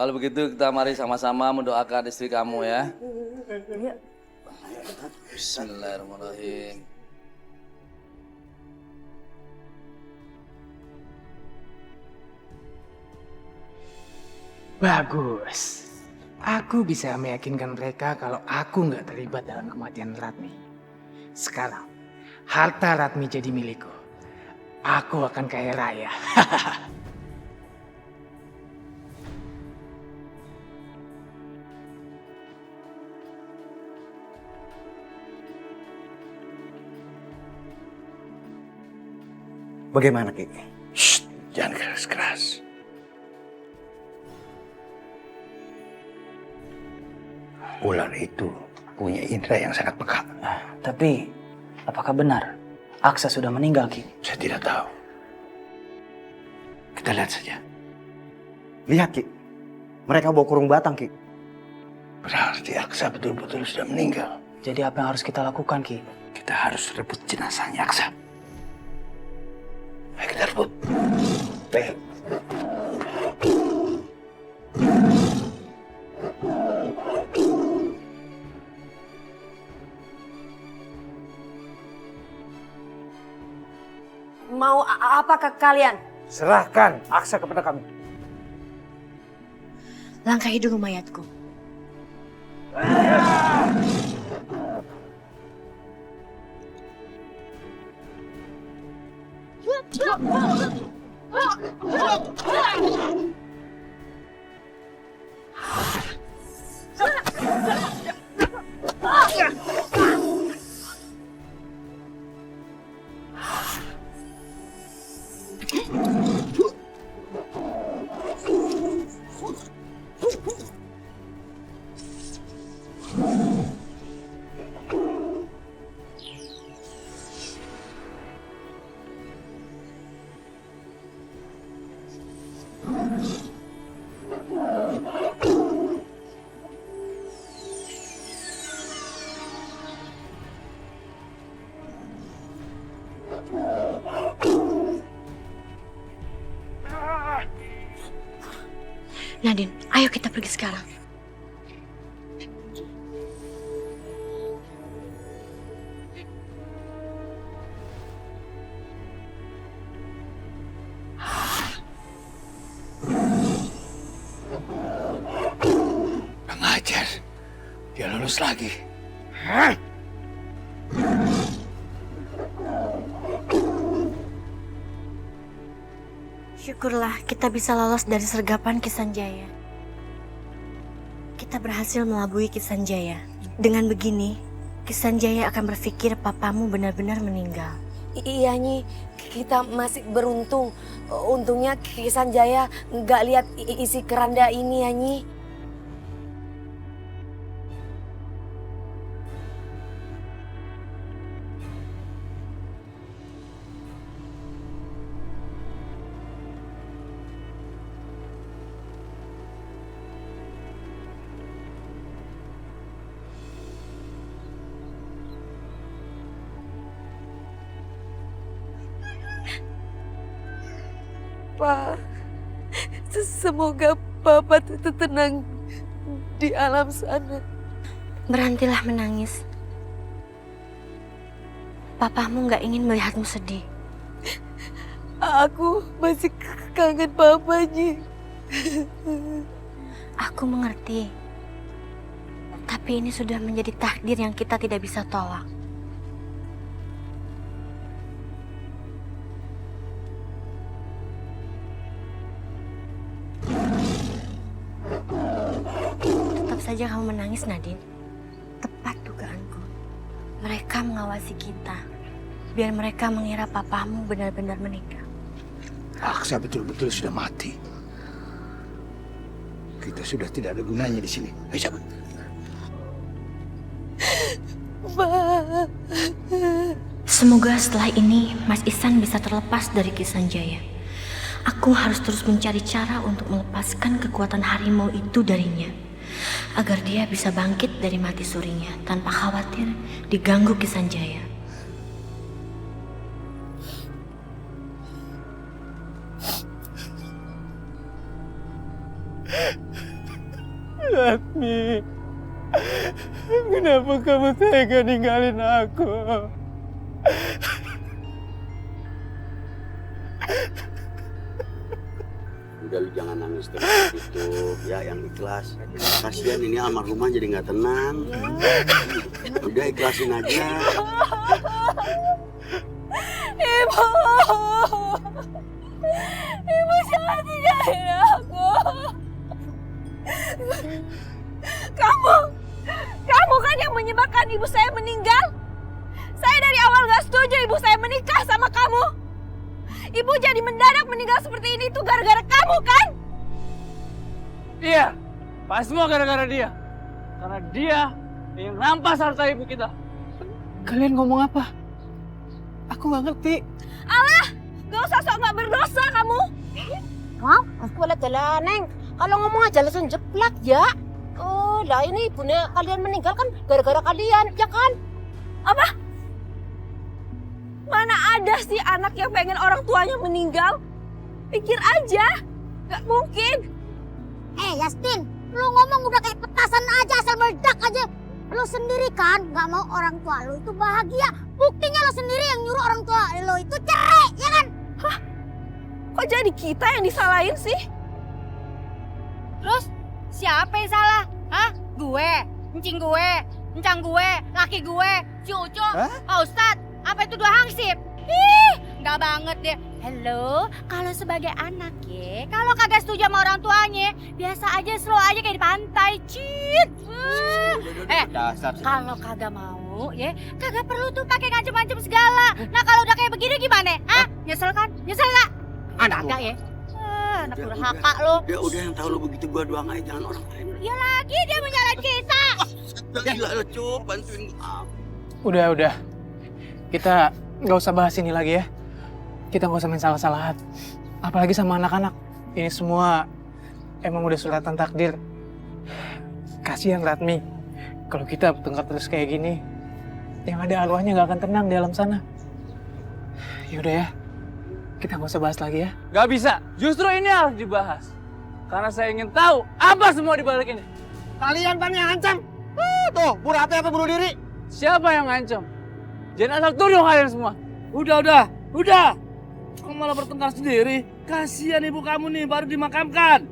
Kalau begitu kita mari sama-sama mendoakan istri kamu ya. Iya. Bismillahirrahmanirrahim. Bagus. Aku bisa meyakinkan mereka kalau aku nggak terlibat dalam kematian Ratmi. Sekarang, harta Ratmi jadi milikku. Aku akan kaya raya. Bagaimana, Ki? Shh, jangan keras-keras. Ular itu punya indera yang sangat peka. Tapi, apakah benar Aksa sudah meninggal, Ki? Saya tidak tahu. Kita lihat saja. Lihat, Ki. Mereka bawa kurung batang, Ki. Berarti Aksa betul-betul sudah meninggal. Jadi apa yang harus kita lakukan, Ki? Kita harus rebut jenazahnya Aksa. Ayo kita rebut. Ayo. Mau apakah kalian? Serahkan Aksa kepada kami. Langkahi dulu mayatku. Nadine, ayo kita pergi sekarang. Pengajar. Dia lulus lagi. Syukurlah kita bisa lolos dari sergapan Kisanjaya. Kita berhasil melabui Kisanjaya. Dengan begini, Kisanjaya akan berpikir papamu benar-benar meninggal. Iya Nyi, kita masih beruntung. Untungnya Kisanjaya nggak lihat isi keranda ini ya Nyi. Pak, semoga Papa tenang di alam sana. Berhentilah menangis. Papamu nggak ingin melihatmu sedih. Aku masih kangen Papa Nyi. Aku mengerti. Tapi ini sudah menjadi takdir yang kita tidak bisa tolak. Tetap saja kamu menangis, Nadine. Tepat dugaanku. Mereka mengawasi kita. Biar mereka mengira papamu benar-benar meninggal. Aksa betul-betul sudah mati. Kita sudah tidak ada gunanya di sini. Ayo cabut. Semoga setelah ini Mas Ihsan bisa terlepas dari Kisanjaya. Aku harus terus mencari cara untuk melepaskan kekuatan harimau itu darinya. Agar dia bisa bangkit dari mati surinya tanpa khawatir diganggu Kisanjaya. Ratmi, kenapa kamu tega ninggalin aku? Udah lu jangan nangis terus gitu, ya yang ikhlas. Kasihan ini almarhumah jadi nggak tenang. Udah ikhlasin aja. Ibu, ibu jangan tinggalin aku. Kamu kan yang menyebabkan ibu saya meninggal. Saya dari awal gak setuju ibu saya menikah sama kamu. Ibu jadi mendadak meninggal seperti ini tuh gara-gara kamu kan? Iya, pas semua gara-gara dia. Karena dia yang rampas harta ibu kita. Kalian ngomong apa? Aku nggak ngerti. Alah, gak usah sok gak berdosa kamu. Hah? Aku wala dala, Neng. Kalau ngomong aja langsung jeplak ya. Oh, lah ini ibunya kalian meninggal kan gara-gara kalian, ya kan? Apa? Mana ada sih anak yang pengen orang tuanya meninggal? Pikir aja, gak mungkin. Yastin, lu ngomong udah kayak petasan aja, asal meledak aja. Lu sendiri kan gak mau orang tua lu itu bahagia. Buktinya lu sendiri yang nyuruh orang tua lu itu cerai, ya kan? Hah? Kok jadi kita yang disalahin sih? Terus siapa yang salah? Hah? Gue, encing gue, encang gue, laki gue, si Uco, Pak Ustadz, apa itu dua hansip? Ih, nggak banget deh. Halo, kalau sebagai anak ya, kalau kagak setuju sama orang tuanya, biasa aja slow aja kayak di pantai, cit. Kalau kagak mau ya, kagak perlu tuh pakai ngancem-ngancem segala. Nah kalau udah kayak begini gimana? Hah? Nyesel kan? Nyesel nggak? Kagak ya? Anak durhaka lo. Ya udah yang tahu lu begitu gua doang aja, jangan orang lain. Ya lagi dia menyalahin kita. Gila lu Cup, bantuin gua. Udah. Kita nggak usah bahas ini lagi ya. Kita nggak usah main salah-salahan. Apalagi sama anak-anak. Ini semua emang udah suratan takdir. Kasihan Ratmi. Kalau kita bertengkar terus kayak gini, yang ada arwahnya nggak akan tenang di alam sana. Yaudah ya. Kita nggak usah bahas lagi ya. Gak bisa, justru ini harus dibahas. Karena saya ingin tahu apa semua di balik ini. Kalian pan yang ancam. Tuh, Bu Rati apa bunuh diri? Siapa yang ngancam? Jangan asal tuduh kalian semua. Udah. Kamu malah bertengkar sendiri. Kasihan ibu kamu nih, baru dimakamkan.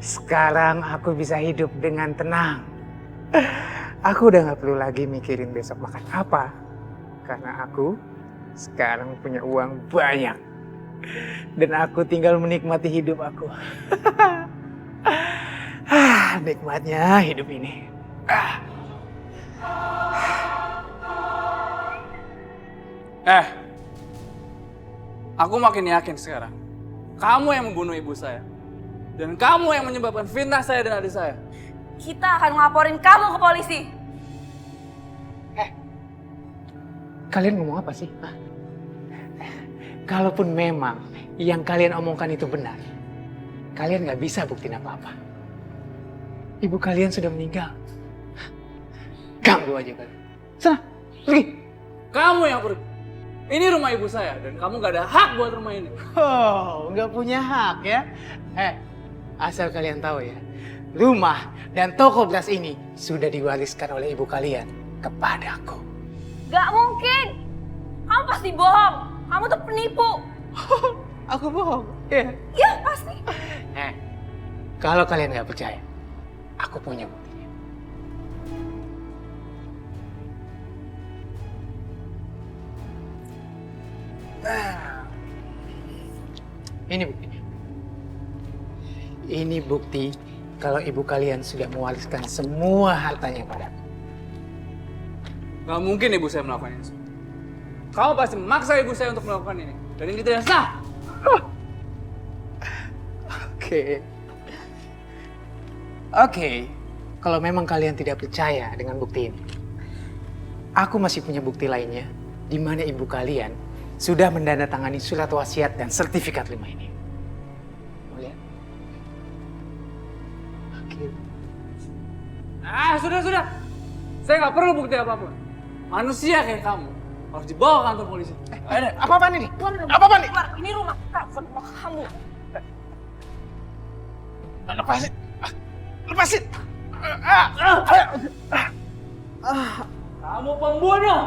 Sekarang aku bisa hidup dengan tenang. Aku udah gak perlu lagi mikirin besok makan apa. Karena aku sekarang punya uang banyak. Dan aku tinggal menikmati hidup aku. Nikmatnya hidup ini. Aku makin yakin sekarang. Kamu yang membunuh ibu saya. Dan kamu yang menyebabkan fitnah saya dan adik saya. Kita akan ngelaporin kamu ke polisi. Kalian ngomong apa sih? Hah? Kalaupun memang yang kalian omongkan itu benar, kalian gak bisa buktiin apa-apa. Ibu kalian sudah meninggal. Ganggu aja kalian. Sana, pergi. Kamu yang pergi. Ini rumah ibu saya dan kamu gak ada hak buat rumah ini. Oh, gak punya hak ya? Asal kalian tahu ya, rumah dan toko beras ini sudah diwariskan oleh ibu kalian kepadaku. Gak mungkin. Kamu pasti bohong. Kamu tuh penipu. Aku bohong? Ya. Ya pasti. Kalau kalian gak percaya, aku punya buktinya. Ini buktinya. Ini bukti kalau ibu kalian sudah mewariskan semua hartanya padaku. Gak mungkin ibu saya melakukan ini. Kamu pasti memaksa ibu saya untuk melakukan ini. Dan ini tidak sah. Oke. Kalau memang kalian tidak percaya dengan bukti ini, aku masih punya bukti lainnya di mana ibu kalian sudah mendandatangani surat wasiat dan sertifikat 5 ini. Mau lihat? Oke. Sudah. Saya nggak perlu bukti apapun. Manusia kayak kamu harus dibawa ke kantor polisi. Apa-apaan ini? Apa-apaan ini? Ini rumah kamu. Lepasin! Kamu pembunuh.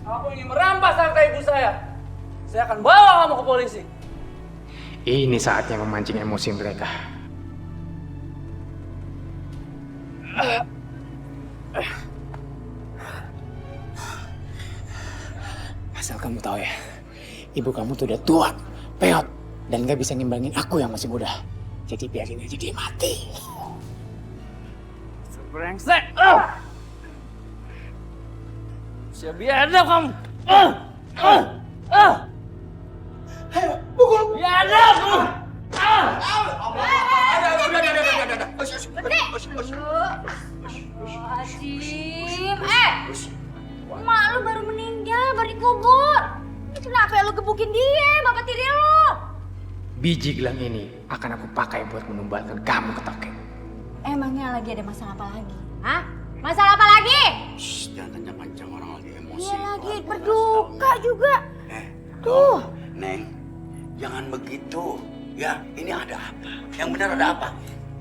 Kamu ingin merampas harta ibu saya. Saya akan bawa kamu ke polisi. Ini saatnya memancing emosi mereka. Asal kamu tahu ya, ibu kamu tuh udah tua, peot, dan gak bisa ngimbangin aku yang masih muda. Jadi biarin aja dia mati. Brengsek! Siap biadab kamu! Pukul! Biadab! Azim, emak lu baru meninggal, baru dikubur. Kenapa lu gebukin dia, bapak tiri lu? Biji gelang ini akan aku pakai buat menumbalkan kamu ke tokek. Emangnya lagi ada masalah apa lagi? Hah? Masalah apa lagi? Shh, jangan kencang-kencang, orang lagi emosi. Dia lagi berduka juga. Tuh, Neng, jangan begitu. Ya, ini ada apa? Yang benar ada apa?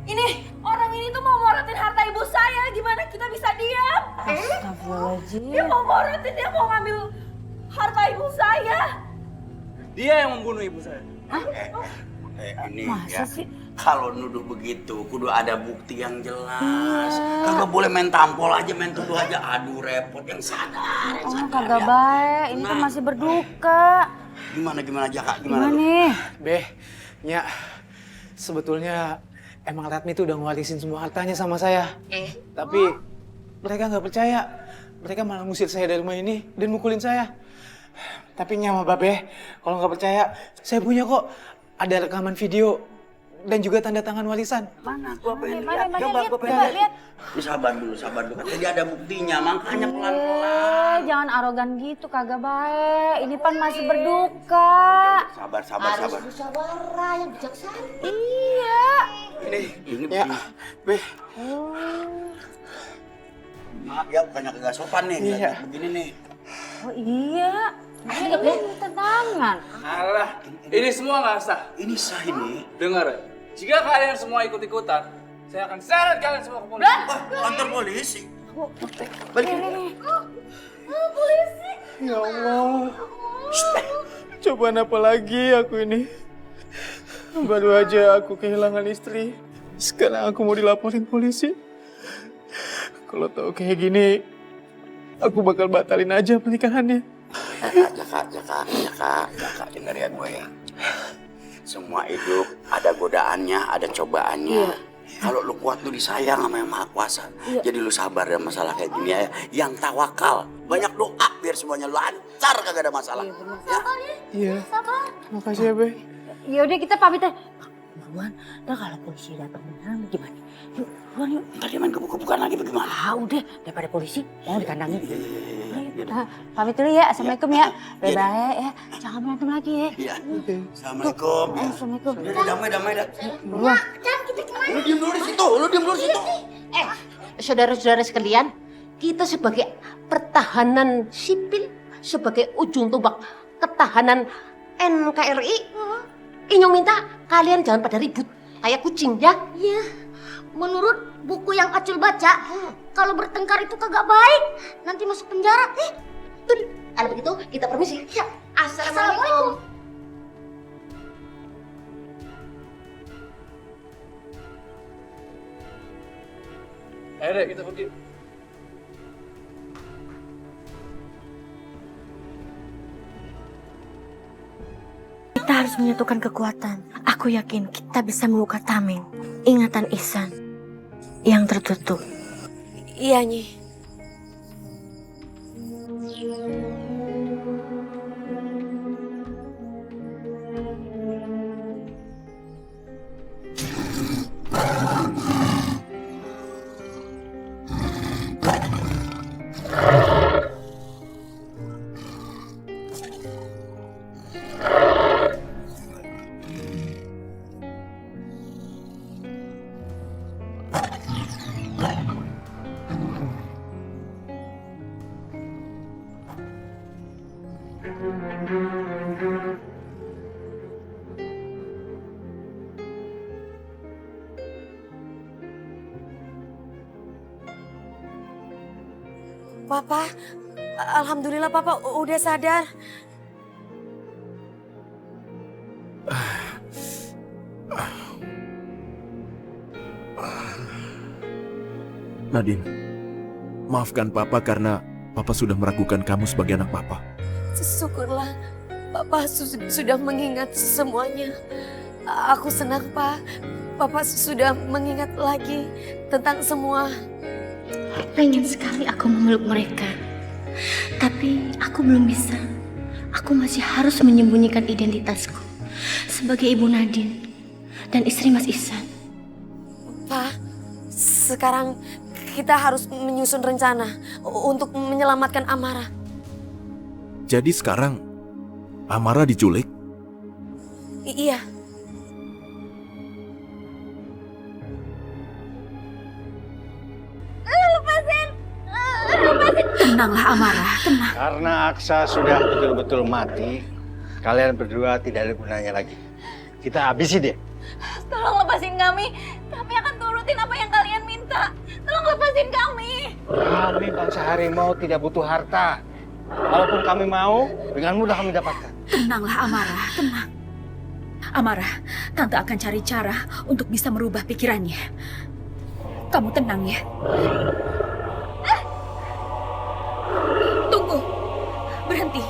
Ini orang ini tuh mau morotin harta ibu saya. Gimana kita bisa diam? Astagfirullahaladzim. Dia mau morotin, dia mau ngambil harta ibu saya. Dia yang membunuh ibu saya. Ini Masa ya. sih? Kalau nuduh begitu, kudu ada bukti yang jelas. Kagak boleh main tampol aja, main tuduh aja. Aduh, repot, yang sadar. Yang sadar, Kagak ya. baik. Ini kan masih berduka. Gimana Jaka? Gimana? nih? Beh, Nya, sebetulnya emang Ratmi tuh udah ngewarisin semua hartanya sama saya. Tapi mereka nggak percaya. Mereka malah ngusir saya dari rumah ini dan mukulin saya. Tapi Nya sama Babe, kalau nggak percaya, saya punya kok. Ada rekaman video dan juga tanda tangan warisan. Mana? Gua pengen Mana, lihat. lihat, Coba lihat. Ini sabar dulu. Kan tadi ada buktinya, makanya pelan-pelan. Jangan arogan gitu, kagak baik. Ini pan masih berduka. Sabar. Musyawarah yang bijaksana. Iya. Ini Ya, Beh. maaf ya, bukannya kagak sopan nih. Iya. Begini nih. Oh iya. Ini minta tangan. Alah, ini semua nggak sah. Ini sah ini. Dengar, jika kalian semua ikut-ikutan, saya akan seret kalian semua ke polisi. Wah, kantor polisi. Balik. Polisi. Ya Allah. Cobaan apa lagi aku ini? Baru aja aku kehilangan istri. Sekarang aku mau dilaporin polisi. Kalau tahu kayak gini, aku bakal batalin aja pernikahannya. Jaka, denger ya gue ya. Semua hidup ada godaannya, ada cobaannya. Kalau lu kuat, lu disayang sama Yang Maha Kuasa. Jadi lu sabar dalam masalah kayak gini ya. Yang tawakal, banyak doa biar semuanya lancar, kagak ada masalah. Iya. Makasih ya, Be. Ya udah kita pamit deh. Buruan, ntar kalau polisi datang beneran gimana? Yuk, buruan yuk. Ntar dia main gebuk-gebukan lagi bagaimana? Ah udah, daripada polisi mau dikandangin. Pamit dulu ya, assalamualaikum ya. Bye-bye ya, jangan berantem lagi ya. Iya. Assalamualaikum. Assalamualaikum. Udah damai dah. Buruan. Lu diem dulu di situ. Saudara-saudara sekalian, kita sebagai pertahanan sipil, sebagai ujung tombak ketahanan NKRI, Inyong minta kalian jangan pada ribut kayak kucing ya. Iya. Menurut buku yang Acul baca, kalau bertengkar itu kagak baik. Nanti masuk penjara. Tuh, kalau begitu kita permisi. Ya. Assalamualaikum. Ayo deh, kita pergi. Kita harus menyatukan kekuatan. Aku yakin kita bisa membuka tameng ingatan Ihsan yang tertutup. Iya, Nyi. Papa, alhamdulillah Papa udah sadar. Nadine, maafkan Papa karena Papa sudah meragukan kamu sebagai anak Papa. Syukurlah Papa sudah mengingat semuanya. Aku senang Pak, Papa sudah mengingat lagi tentang semua. Pengen sekali aku memeluk mereka. Tapi aku belum bisa. Aku masih harus menyembunyikan identitasku sebagai ibu Nadine dan istri Mas Ihsan. Pak, sekarang kita harus menyusun rencana untuk menyelamatkan Amara. Jadi sekarang Amara diculik? Iya. Tenanglah Amara, tenang. Karena Aksa sudah betul-betul mati, kalian berdua tidak ada gunanya lagi. Kita habisi dia. Tolong lepasin kami. Kami akan turutin apa yang kalian minta. Tolong lepasin kami. Kami bangsa harimau tidak butuh harta. Walaupun kami mau, dengan mudah kami dapatkan. Tenanglah Amara, tenang. Amara, Tante akan cari cara untuk bisa merubah pikirannya. Kamu tenang ya. Tunggu. Berhenti.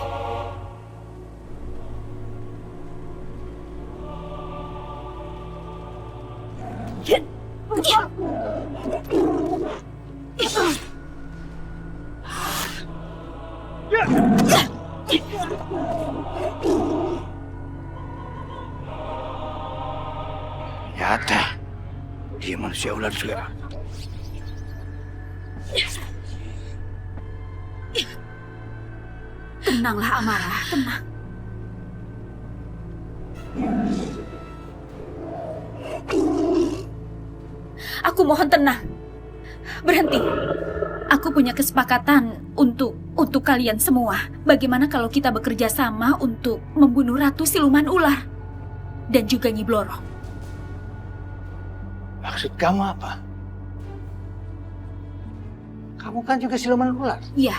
Nyata, dia manusia ular juga. Tenanglah Amara, tenang. Aku mohon tenang. Berhenti. Aku punya kesepakatan untuk kalian semua. Bagaimana kalau kita bekerja sama untuk membunuh Ratu Siluman Ular dan juga Nyi Bloro? Maksud kamu apa? Kamu kan juga siluman ular. Iya,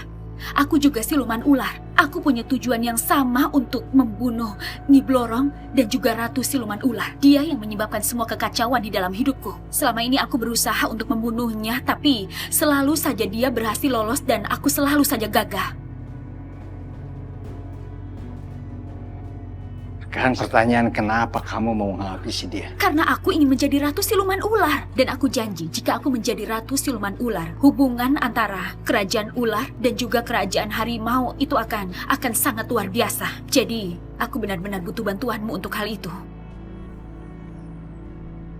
aku juga siluman ular. Aku punya tujuan yang sama untuk membunuh Nyi Blorong dan juga Ratu Siluman Ular. Dia yang menyebabkan semua kekacauan di dalam hidupku. Selama ini aku berusaha untuk membunuhnya, tapi selalu saja dia berhasil lolos dan aku selalu saja gagal. Sekarang pertanyaan, kenapa kamu mau menghabisi dia? Karena aku ingin menjadi Ratu Siluman Ular. Dan aku janji, jika aku menjadi Ratu Siluman Ular, hubungan antara kerajaan ular dan juga kerajaan harimau itu akan sangat luar biasa. Jadi, aku benar-benar butuh bantuanmu untuk hal itu.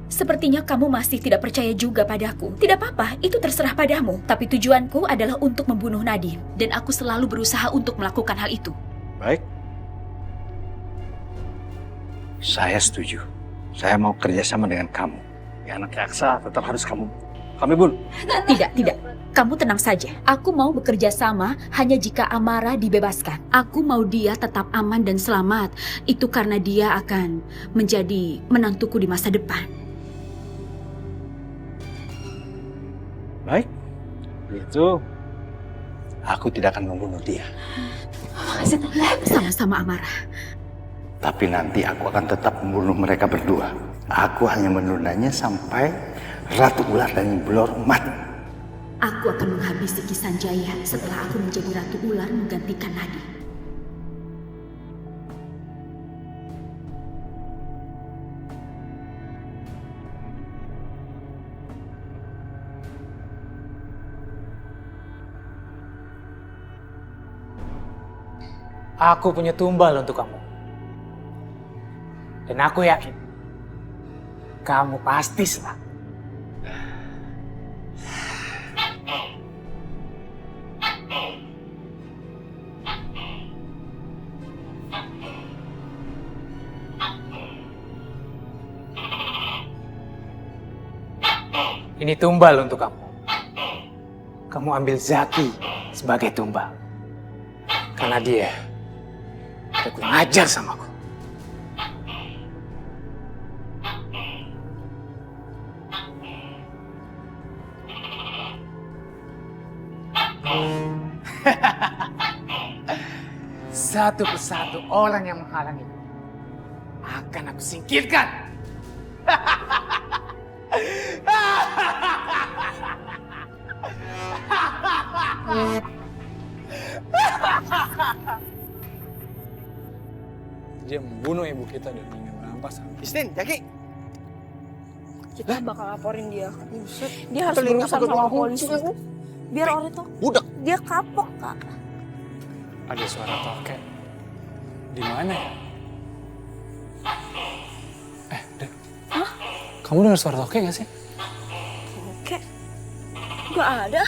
Sepertinya kamu masih tidak percaya juga padaku. Tidak apa-apa, itu terserah padamu. Tapi tujuanku adalah untuk membunuh Nadine. Dan aku selalu berusaha untuk melakukan hal itu. Baik. Saya setuju. Saya mau kerjasama dengan kamu. Ya, anak Aksa tetap harus kami bunuh. Tidak. Kamu tenang saja. Aku mau bekerja sama hanya jika Amara dibebaskan. Aku mau dia tetap aman dan selamat. Itu karena dia akan menjadi menantuku di masa depan. Baik. Itu aku tidak akan membunuh dia. Sama-sama Amara. Tapi nanti aku akan tetap membunuh mereka berdua. Aku hanya menundanya sampai Ratu Ular dan Nyi Blorong mati. Aku akan menghabisi Kisanjaya setelah aku menjadi Ratu Ular menggantikan Nadine. Aku punya tumbal untuk kamu. Dan aku yakin, kamu pasti senang. Ini tumbal untuk kamu. Kamu ambil Zaki sebagai tumbal. Karena dia Ada kurang ajar sama aku. Satu persatu orang yang menghalangi akan aku singkirkan. Dia membunuh ibu kita dan ingin merampas. Istin, Jaki. Kita bakal laporin dia. Dia harus berurusan sama polisi. Biar orang itu Budak. dia kapok, Kak. Ada suara tokek. Di mana ya? Dek. Hah? Kamu dengar suara tokek gak sih? Oke. Gak ada.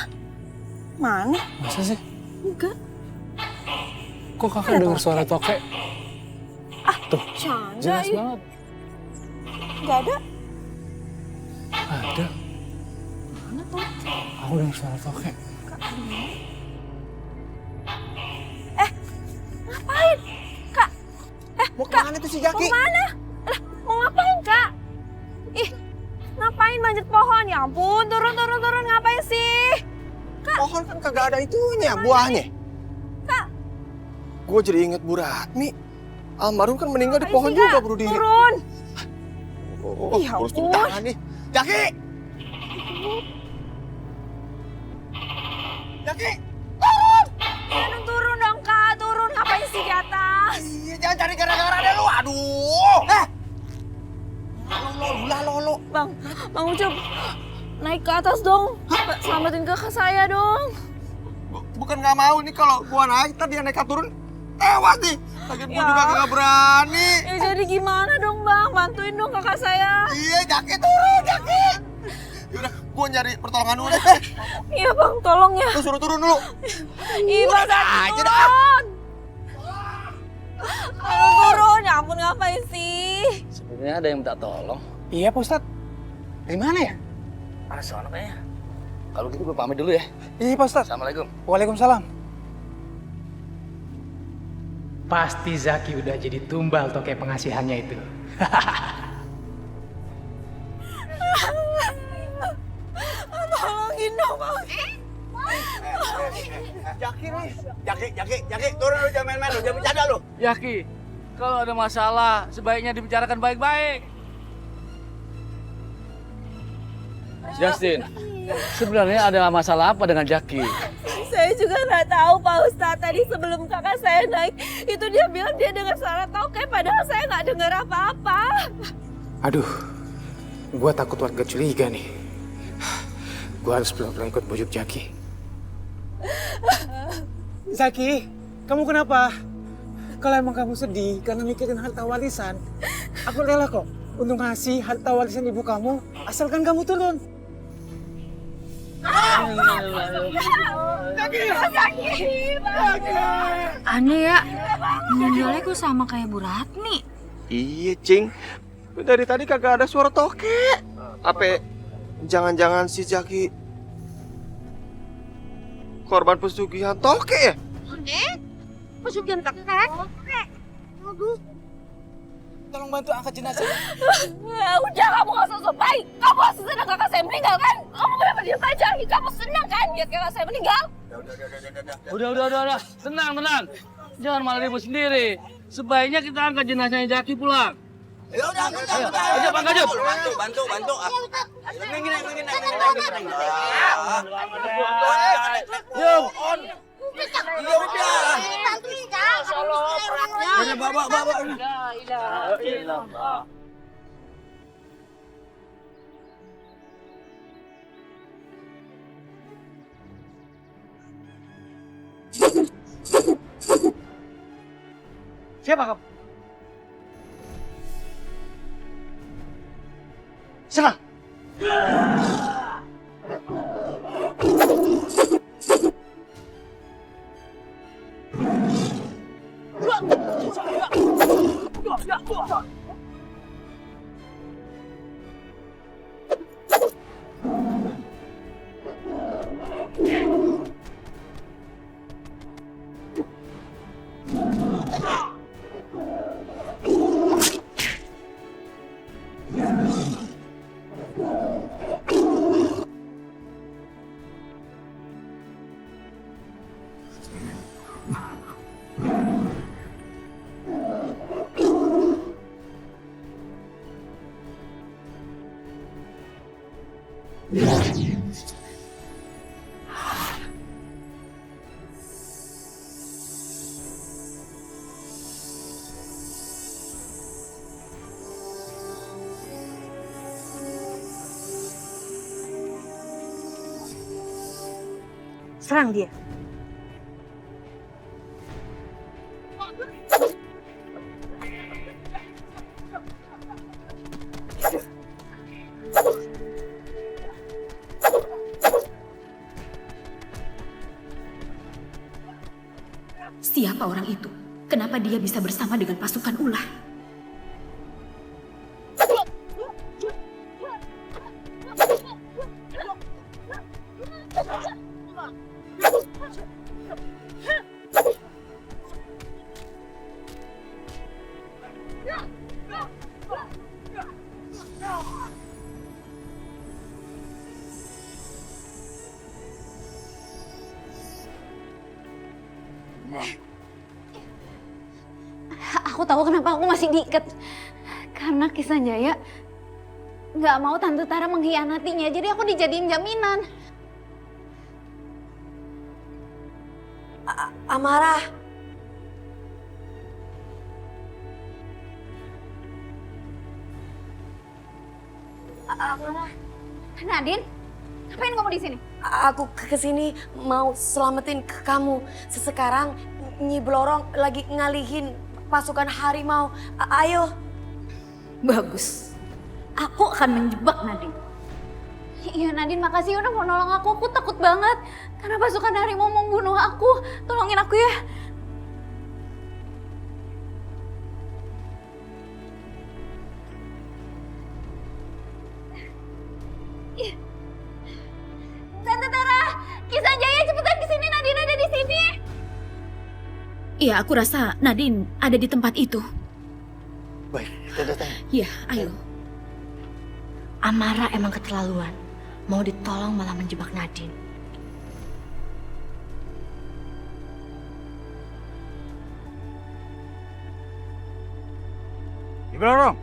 Mana? Masa sih? Enggak. Kok kakak dengar suara tokek? Tuh, Canda, jelas ih. banget. Gak ada. Ada. Mana tuh? Aku dengar suara tokek. Ngapain? Kak. Mau kemana tuh si Jaki? Mau mana? Lah, mau ngapain, Kak? Ih, ngapain manjat pohon? Ya ampun, turun. Ngapain sih? Kak. Pohon kan kagak ada itunya, buahnya. Kak. Gue jadi inget Bu Ratmi. Almarhum kan meninggal di Ngapain pohon sih, juga, Kak? Bro Diri. Turun. Oh, Ya harus ampun. tangan nih. Jaki! Jaki! Turun dong, Kak. Turun. Ngapain sih di atas? Iya, jangan cari gara-gara deh lu. Aduh! Lolo. Bang Ucup. Naik ke atas dong. Selamatin kakak saya dong. Bukan nggak mau nih kalau gua naik, ntar dia nekat turun. Tewas nih. Lagian gua Ya. juga kagak berani. Ya jadi gimana dong, Bang? Bantuin dong kakak saya. Iya, Jaki turun, Jaki! Yaudah, gua nyari pertolongan dulu deh. Iya, Bang. Tolong ya. Lu suruh turun dulu. Iya, Bang. aja dah. Turun. Turun. Ya ampun, ngapain sih? Sebenarnya ada yang minta tolong. Iya, Pak Ustadz. Dari mana ya? Mana sono kayaknya? Kalau gitu gue pamit dulu ya. Iya, Pak Ustadz. Assalamualaikum. Waalaikumsalam. Pasti Zaki udah jadi tumbal tokek pengasihannya itu. Tolongin dong, Bang. Jaki nih. Jaki, turun lu, jangan main-main lu, jangan bercanda lu. Yaki, kalau ada masalah sebaiknya dibicarakan baik-baik. Justin, sebenarnya ada masalah apa dengan Jaki? Saya juga nggak tahu, Pak Ustadz. Tadi sebelum kakak saya naik, itu dia bilang dia dengar suara tokek, padahal saya nggak dengar apa-apa. Aduh, gua takut warga curiga nih. Gua harus pelan-pelan ikut bujuk Jaki. Zaki, kamu kenapa? Kalau emang kamu sedih karena mikirin harta warisan, aku rela kok untuk ngasih harta warisan ibu kamu, asalkan kamu turun. Aneh ya, meninggalnya kok sama kayak Bu Ratmi. Iya, Cing. Dari tadi kagak ada suara tokek. Apa jangan-jangan si Jaki korban pesugihan tokek ya? Pesugihan tokek? Aduh. Tolong bantu angkat jenazah. Udah, kamu nggak usah baik. Kamu masih senang kakak saya meninggal kan? Kamu kenapa diam aja? Kamu senang kan lihat kakak saya meninggal? Udah. Tenang. Jangan malah ribut sendiri. Sebaiknya kita angkat jenazahnya Jaki pulang. Ya udah, Ayo, angkat aja. Bantu. Yuk. Ya udah. Udah, bawa. Siapa kamu? Serang. serang dia. Siapa orang itu? Kenapa dia bisa bersama dengan pasukan ular? Aku tahu kenapa aku masih diikat. Karena Kisanjaya nggak mau Tante Tara mengkhianatinya, jadi aku dijadiin jaminan. Amara. Amara. Nadine, ngapain kamu di sini? Aku kesini mau selamatin kamu. Sekarang Nyi Blorong lagi ngalihin pasukan harimau. Ayo. Bagus. Aku akan menjebak Nadine. Iya Nadine, makasih udah mau nolong aku. Aku takut banget karena pasukan harimau mau membunuh aku. Tolongin aku ya. Tante Tara, Kisanjaya cepetan kesini. Nadine ada di sini. Iya, aku rasa Nadine ada di tempat itu. Baik, kita datang. Iya, ayo. Amara emang keterlaluan. Mau ditolong malah menjebak Nadine. Nyi Blorong,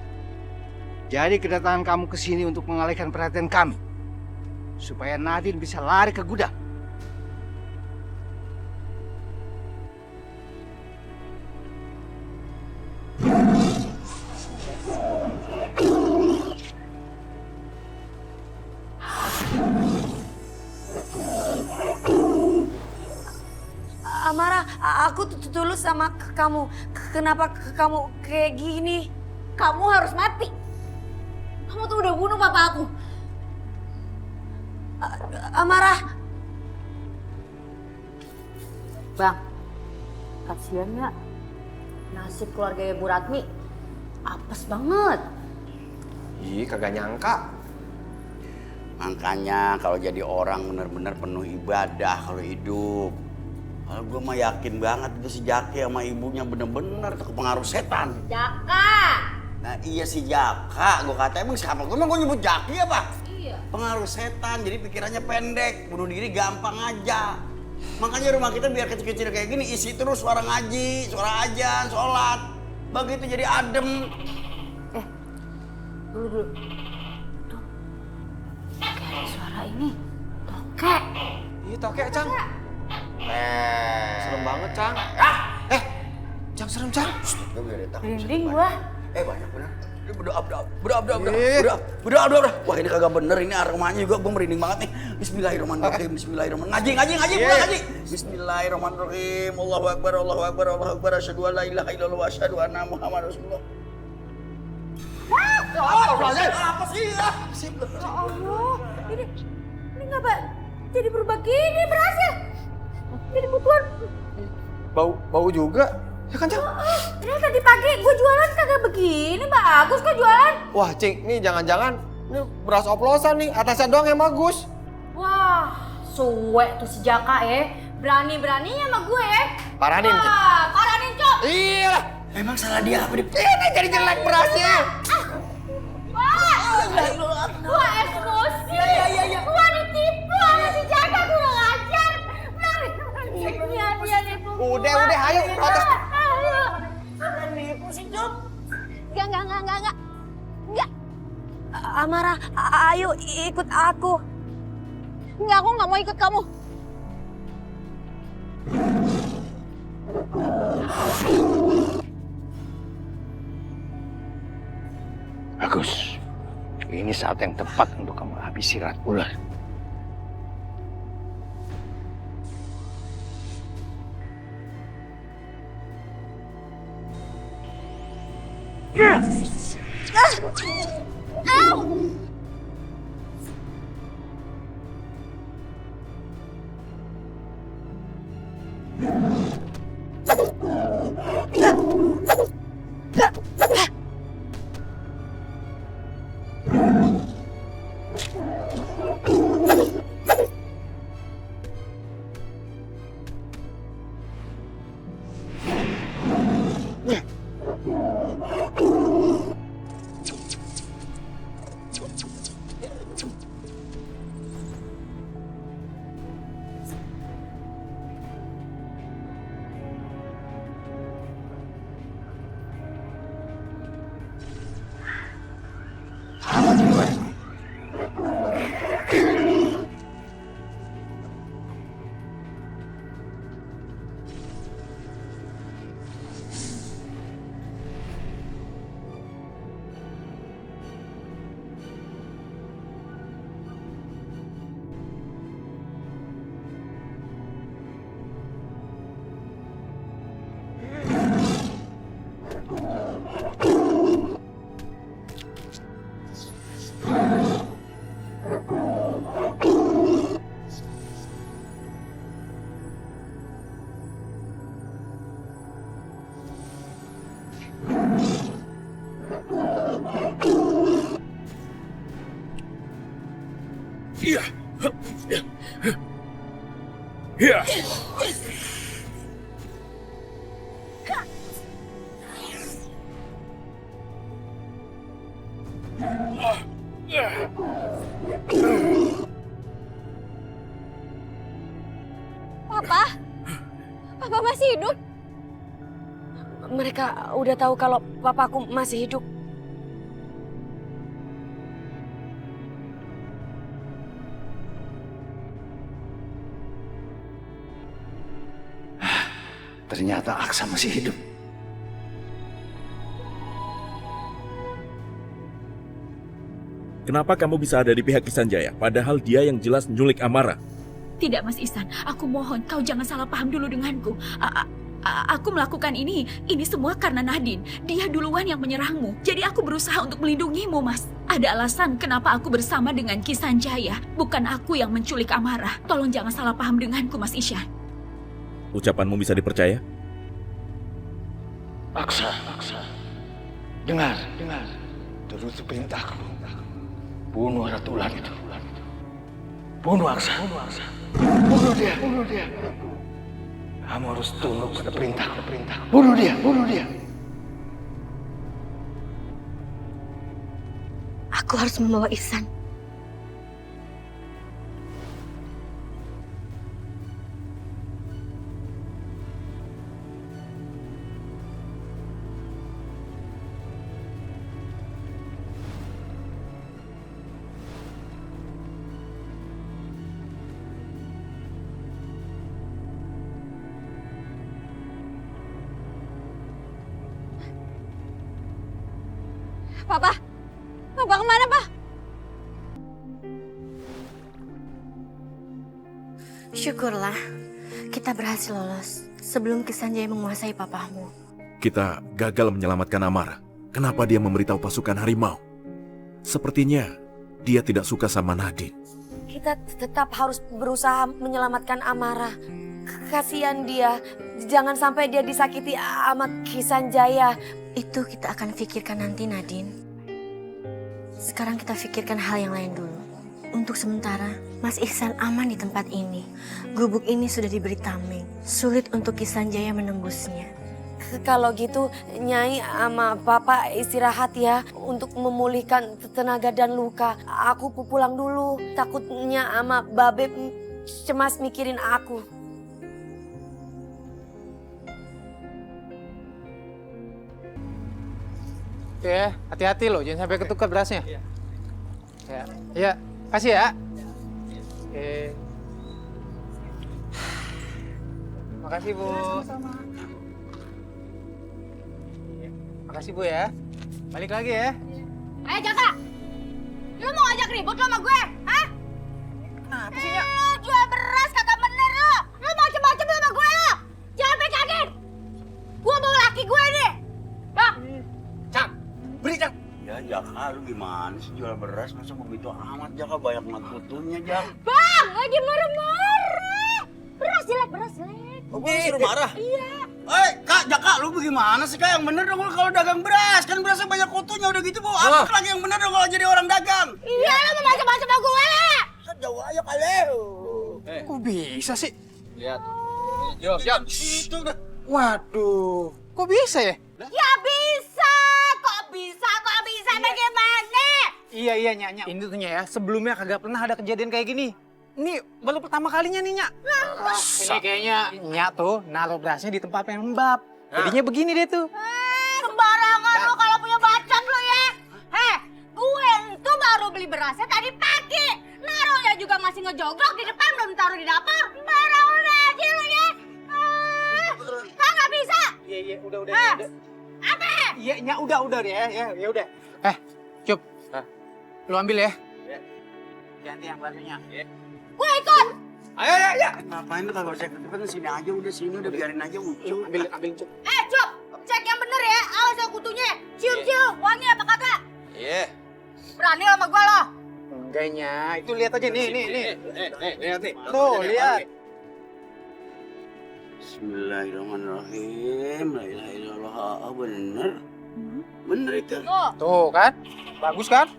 jadi kedatangan kamu ke sini untuk mengalihkan perhatian kami. Supaya Nadine bisa lari ke gudang. Amara, aku tulus sama kamu. Kenapa kamu kayak gini? Kamu harus mati. Kamu tuh udah bunuh papa aku. Amara. Bang, kasihan ya. Nasib keluarga Bu Ratmi apes banget. Ih, kagak nyangka. Makanya kalau jadi orang benar-benar penuh ibadah kalau hidup. Kalau gue mah yakin banget itu si Jaki sama ibunya bener-bener kepengaruh setan. Jaka. Nah iya si Jaka, gue kata emang siapa? Gue nyebut Jaki apa? Iya. Pengaruh setan, jadi pikirannya pendek, bunuh diri gampang aja. Makanya rumah kita biar kecil-kecil kayak gini isi terus suara ngaji, suara ajan, sholat. Begitu jadi adem. Dulu. Tuh. Kayak ada suara ini. Tokek. Iya, tokek, Cang. Serem banget, Cang. Cang serem, Cang. Gue biar dia takut. Merinding gua. Banyak bener. Berdoa. Wah ini kagak bener, ini aromanya juga gue merinding banget nih. Bismillahirrahmanirrahim. Ngaji pulang ngaji. Bismillahirrahmanirrahim. Allahu Akbar. Asyhadu an la ilaha illallah wa asyhadu anna Muhammadar Rasulullah. Apa sih? Ya Allah, ini ngapa jadi berubah gini berasnya? Jadi butuan. Bau juga. Ya kan, Cang? Ini tadi pagi gue jualan kagak begini, bagus kok jualan. Wah, Cing, nih jangan-jangan ini beras oplosan nih, atasnya doang yang bagus. Wah, suwe tuh si Jaka berani-beraninya sama gue Paranin, Cing. Wah, paranin, Cok. Iya. Emang salah dia apa? Ini jadi jelek berasnya. Wah, emosi. Iya. Wah, ditipu sama si Jaka, gue gak ngajar. Iya, nipu. Udah, ayo protes. Nipu sih, Cok. Enggak. Amara, ayo ikut aku. Enggak, aku nggak mau ikut kamu. Bagus. Ini saat yang tepat untuk kamu habisi rat ular. Papa? Papa masih hidup? Mereka udah tahu kalau papaku masih hidup. Ternyata Aksa masih hidup. Kenapa kamu bisa ada di pihak Kisanjaya, padahal dia yang jelas menculik Amara? Tidak, Mas Ihsan. Aku mohon kau jangan salah paham dulu denganku. Aku melakukan ini semua karena Nadine. Dia duluan yang menyerangmu. Jadi aku berusaha untuk melindungimu, Mas. Ada alasan kenapa aku bersama dengan Kisanjaya. Bukan aku yang menculik Amara. Tolong jangan salah paham denganku, Mas Ihsan. Ucapanmu bisa dipercaya? Aksa. Dengar. Turuti perintahku. Bunuh Ratu Ular itu. Bunuh Aksa. Bunuh dia. Kamu harus tunduk pada perintahku. Bunuh dia. Aku harus membawa Ihsan. Papa kemana, Pak? Syukurlah, kita berhasil lolos sebelum Kisanjaya menguasai papamu. Kita gagal menyelamatkan Amara. Kenapa dia memberitahu pasukan harimau? Sepertinya dia tidak suka sama Nadine. Kita tetap harus berusaha menyelamatkan Amara. Kasihan dia, jangan sampai dia disakiti sama Kisanjaya. Itu kita akan pikirkan nanti, Nadine. Sekarang kita pikirkan hal yang lain dulu. Untuk sementara, Mas Ihsan aman di tempat ini. Gubuk ini sudah diberi tameng. Sulit untuk Kisanjaya menembusnya. Kalau gitu, Nyai sama Bapak istirahat ya untuk memulihkan tenaga dan luka. Aku pulang dulu, takutnya sama Babe cemas mikirin aku. Ya, hati-hati loh, jangan sampai ketukar berasnya. Ya, kasih ya. Oke. Makasih, Bu. Makasih, Bu ya. Balik lagi ya. Jaka! Lu mau ngajak ribut lu sama gue? Hah? Apa sih, Nyak? Lu jual beras kagak bener lu! Lu macem-macem lu sama gue lu! Jangan sampai kaget! Gue bawa laki gue nih! Bang! Cak! Jaka, lu gimana sih jual beras masa begitu amat, Jaka? Banyak banget kutunya, Jak. Bang, lagi marah-marah. Beras jelek, beras jelek. Oh, gue disuruh marah? Iya. Kak, Jaka, lu bagaimana sih, Kak? Yang bener dong lu kalau dagang beras. Kan berasnya banyak kutunya, udah gitu, Bu. Apa lagi yang bener dong kalau jadi orang dagang? Iya, lu mau macam-macam sama gue. Kan jauh aja kali. Kok bisa sih? Lihat. Yo, siap. Itu udah. Waduh, kok bisa ya? Ya bisa. Kok bisa bagaimana? Iya, Nyak. Ini tuh Nyak ya, sebelumnya kagak pernah ada kejadian kayak gini. Ini baru pertama kalinya nih, Nyak. Ini kayaknya Nyak tuh naruh berasnya di tempat yang lembab. Jadinya begini deh tuh. Sembarangan lu kalau punya bacot lu ya. Gue itu baru beli berasnya tadi pagi. Naruhnya juga masih ngejogrok di depan, belum taruh di dapur. Sembarangan aja lu ya. Nggak bisa. Iya, udah. Apa? Iya, Nyak, udah deh ya udah. Cup. Lu ambil ya. Ganti yang barunya. Gue ikut. Ayo. Ngapain lu kagak cek? Kan sini aja, udah biarin aja Ucup. Ambil Cup. Cup, cek yang bener ya. Awas ya kutunya. Cium, wangi apa kagak? Iya. Berani sama gue lo. Enggak, Nyak. Itu lihat aja nih. Lihat nih. Tuh, lihat. Bismillahirrahmanirrahim. La ilaha illallah. Bener. Bener itu. Tuh kan? Bagus kan?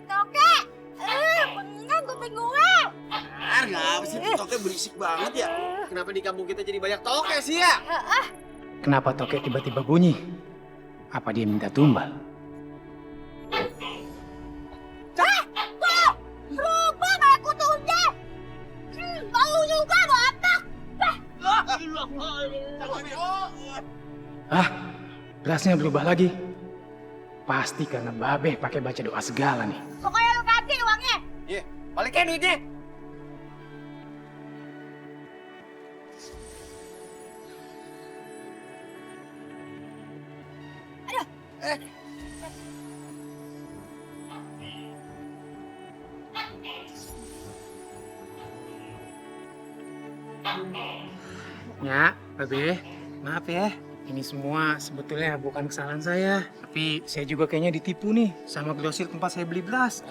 Toke. Bener kuping gue. Ngapa sih toke berisik banget ya? Kenapa di kampung kita jadi banyak toke sih ya? Kenapa Toke tiba-tiba bunyi? Apa dia minta tumbal? Berubah kayak kutunya. Bau juga batak. Berasnya berubah lagi. Pasti karena Babe pakai baca doa segala nih. Pokoknya lu ganti uangnya. Iya, balikin duitnya. Nyak, Babe, maaf ya. Ini semua sebetulnya bukan kesalahan saya. Tapi saya juga kayaknya ditipu nih sama grosir tempat saya beli beras.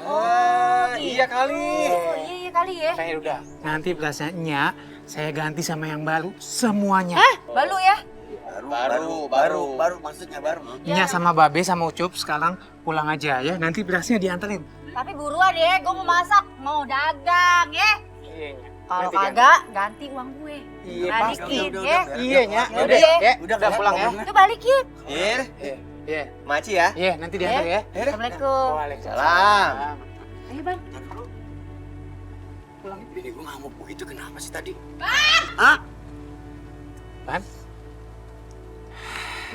Iya kali. Iya kali ya. Saya udah. Nanti berasnya Nyak, saya ganti sama yang baru semuanya. Baru ya? Baru maksudnya baru. Nyak sama Babe sama Ucup sekarang pulang aja ya. Nanti berasnya diantarin. Tapi buruan ya, gue mau masak, mau dagang ya. Iya, Nyak. Kalau kagak, ganti uang gue. Iya, balikin ya. Iya, Nyak. Udah Pulang ya. Udah balikin. Iya. Maci ya. Iya, nanti diantar ya. Assalamualaikum. Waalaikumsalam. Ayo bang. Bini gue ngamuk begitu kenapa sih tadi? Ban?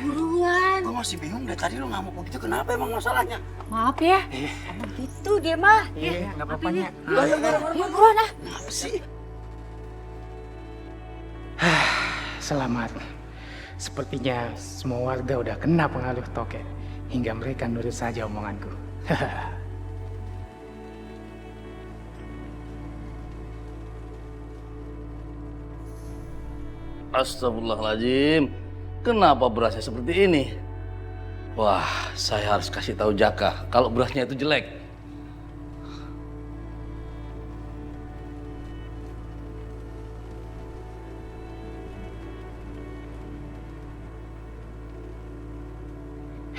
Buruan. Gue masih bingung dari tadi lu ngamuk begitu kenapa emang masalahnya? Maaf ya. Emang gitu dia mah. Iya, nggak apa-apa, Nyak. Ayo buruan ah. Kenapa sih? Selamat. Sepertinya semua warga udah kena pengaruh Toke. Hingga mereka nurut saja omonganku. Astagfirullahaladzim. Kenapa berasnya seperti ini? Wah, saya harus kasih tahu Jaka kalau berasnya itu jelek.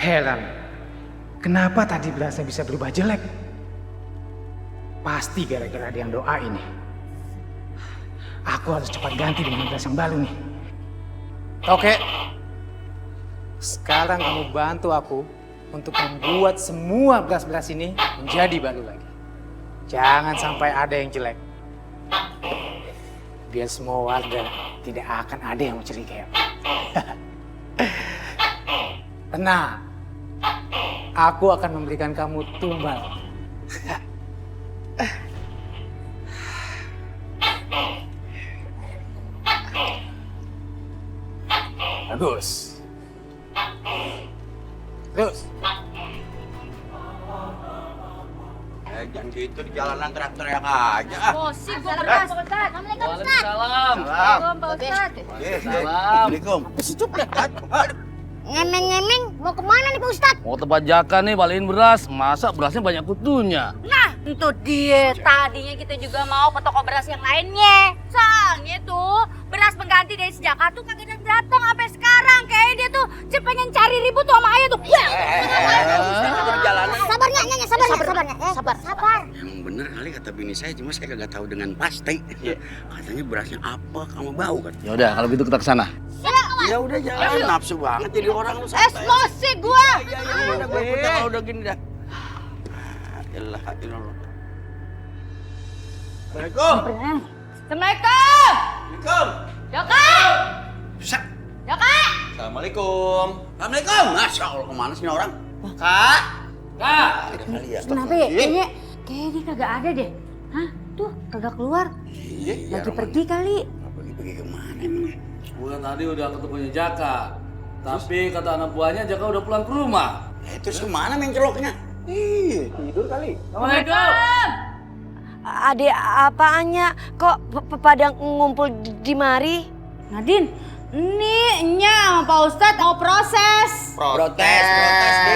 Heran, kenapa tadi berasnya bisa berubah jelek? Pasti gara-gara ada yang doa ini. Aku harus cepat ganti dengan beras yang baru nih. Oke. Sekarang kamu bantu aku untuk membuat semua beras-beras ini menjadi baru lagi. Jangan sampai ada yang jelek. Biar semua warga tidak akan ada yang mencurigai aku. Tenang. Aku akan memberikan kamu tumbal. Bagus. Terus. Jangan gitu di jalanan teriak-teriak aja. Emosi gue beras. Assalamualaikum Ustaz. Waalaikumsalam. Pak Ustadz. Assalamualaikum. Si Cuk lihat. Ngemeng-ngemeng mau kemana nih Pak Ustaz? Mau tempat Jaka nih balikin beras. Masa berasnya banyak kutunya? Nah, itu dia. Tadinya kita juga mau ke toko beras yang lainnya. Soalnya tuh beras pengganti dari si Jaka tuh kagak datang sampai sekarang. Kayaknya dia tuh pengen cari ribut tuh sama ayah tuh. Sabarnya, Nyonya, sabarnya. Sabar. Emang bener kali kata bini saya, cuma saya kagak tahu dengan pasti. Katanya berasnya apa, kamu bau kan? Ya udah kalau gitu kita ke sana. Ya udah jangan nafsu banget jadi orang lu santai. Emosi gua. Ya udah gue ikut kalau udah gini dah. Ilah. Assalamualaikum. Assalamualaikum. Jaka. Jaka. Assalamualaikum. Assalamualaikum. Masya Allah, kemana sih ini orang? Kak. Ada kali ya. Kenapa ya? Kayaknya dia kagak ada deh. Hah? Tuh, kagak keluar. Iya, Lagi pergi kali. Pergi kemana emang? Bulan tadi udah ketemunya Jaka. Tapi kata anak buahnya Jaka udah pulang ke rumah. Terus kemana menceloknya? Tidur kali. Assalamualaikum. Ade apaannya kok pada ngumpul di mari? Nadine, ini Nya sama Pak Ustadz mau proses. Protes.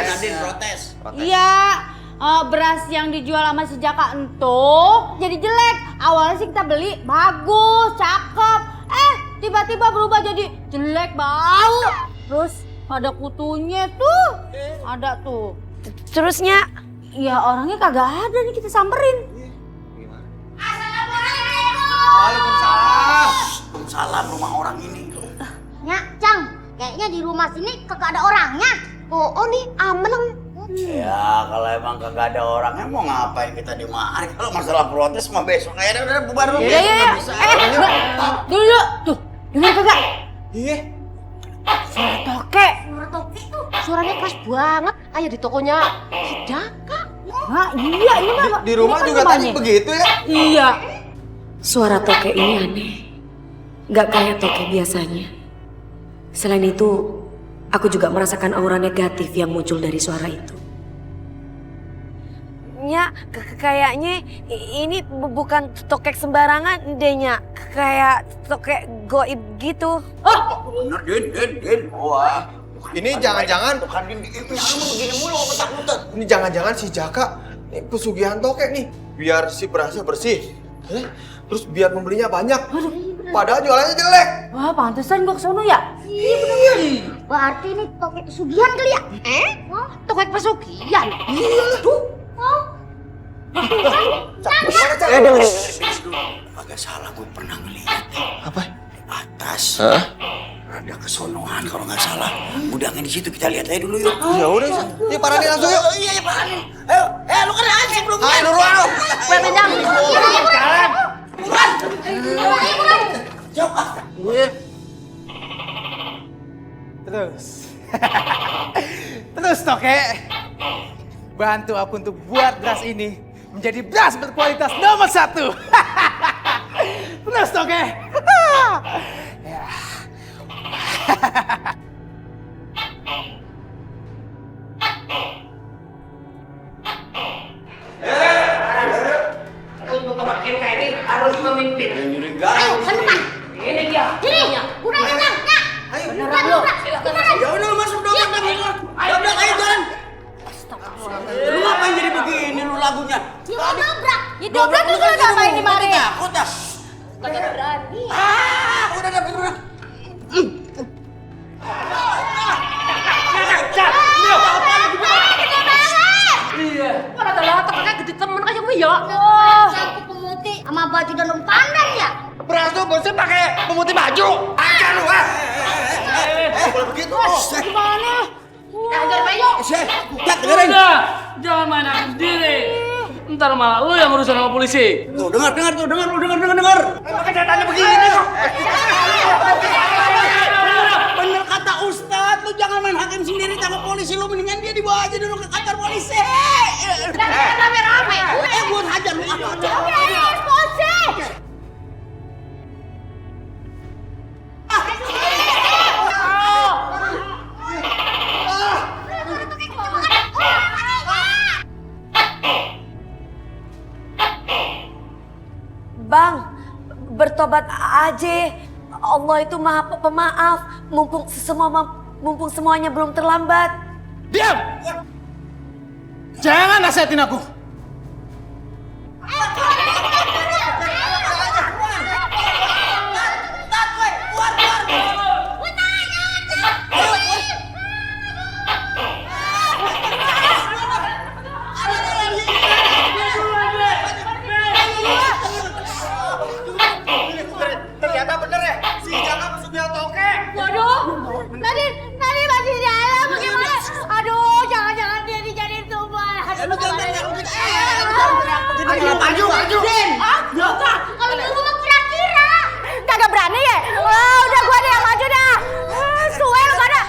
Nadine protes. Iya, beras yang dijual sama si Jaka entuh jadi jelek. Awalnya sih kita beli bagus, cakep. Tiba-tiba berubah jadi jelek, bau. Terus ada kutunya tuh. Ada tuh. Terusnya? Ya orangnya kagak ada nih, kita samperin. Waalaikumsalam rumah orang ini. Nyak, Cang, kayaknya di rumah sini kagak ada orangnya. Oh nih aman. Ya kalau emang kagak ada orangnya mau ngapain kita di mari? Kalau masalah protes mah besok aja udah bubar dulu. Iya. Dulu tuh, dengar kagak? Iya. Suara tokek. Suara tokek tuh. Suaranya keras banget. Ayo di tokonya si Jaka. Nah, iya ini mah. Di rumah juga tadi begitu ya? Iya. Suara tokek ini aneh. Gak kayak tokek biasanya. Selain itu, aku juga merasakan aura negatif yang muncul dari suara itu. Nya, kayaknya ini bukan tokek sembarangan deh, Nya. Kayak tokek goib gitu. Bener, Din. Wah. Ini jangan-jangan Tuhan Din, kamu begini mulu ketak-ketak. ini jangan-jangan si Jaka ini pesugihan tokek nih. Biar si berasnya bersih. Terus biar pembelinya banyak. Padahal jualannya jelek. Wah, pantesan gua kesono ya. Iya bener. Berarti ini tokek pesugihan kali ya? Tokek pesugihan. Tuh. Agak salah, gue pernah ngeliat. Apa? Di atas. Ada kesonoan kalau nggak salah. Gudangnya di situ, kita lihat aja dulu yuk. Ya udah, yuk paranin langsung yuk. Iya, paranin. Ayo, lu kan anjing belum. Ayo duluan lu. Bedang. Terus tokek, bantu aku untuk buat beras ini menjadi beras berkualitas nomor 1. Terus tokek. Ya. Untuk tempat kita ini harus memimpin. Ayo, teman. Ini dia. Sini. Udah, Cang. Ayo, Beneran lu. Ya udah lu masuk dong. Ayo jalan. Lu ngapain jadi begini lu lagunya? Ya dobrak. Ya dobrak lu kan ngapain di mari? Takut dah. Kagak berani. Udah udah. Iya. Mana ada kayak gede temen kayak gue ya. Aku pemutih sama baju dalam pandan ya. Beras tuh bosnya pakai pemutih baju. Aja lu Kalau begitu. Gimana? Ajar Bayu. Dengerin. Udah, jangan main hakim sendiri. Ntar malah lu yang urusan sama polisi. Tuh, dengar. Emang kenyataannya begini kok. Bener kata Ustadz, lu jangan main hakim sendiri sama polisi, lu mendingan dia dibawa aja dulu ke kantor polisi. Rame-rame. Buat hajar lu. Polisi. bertobat aja. Allah itu maha pemaaf, mumpung semuanya belum terlambat. Diam! Jangan nasihatin aku. Ternyata bener ya, si Jaka pesugihan tokek. Waduh, Nadine masih di dalam bagaimana? Aduh, jangan-jangan dia dijadiin tumbal. Aduh, Maju. kalau dulu mah kira-kira. Kagak berani ya? Wah, udah gua deh yang maju dah. Suwe lu pada.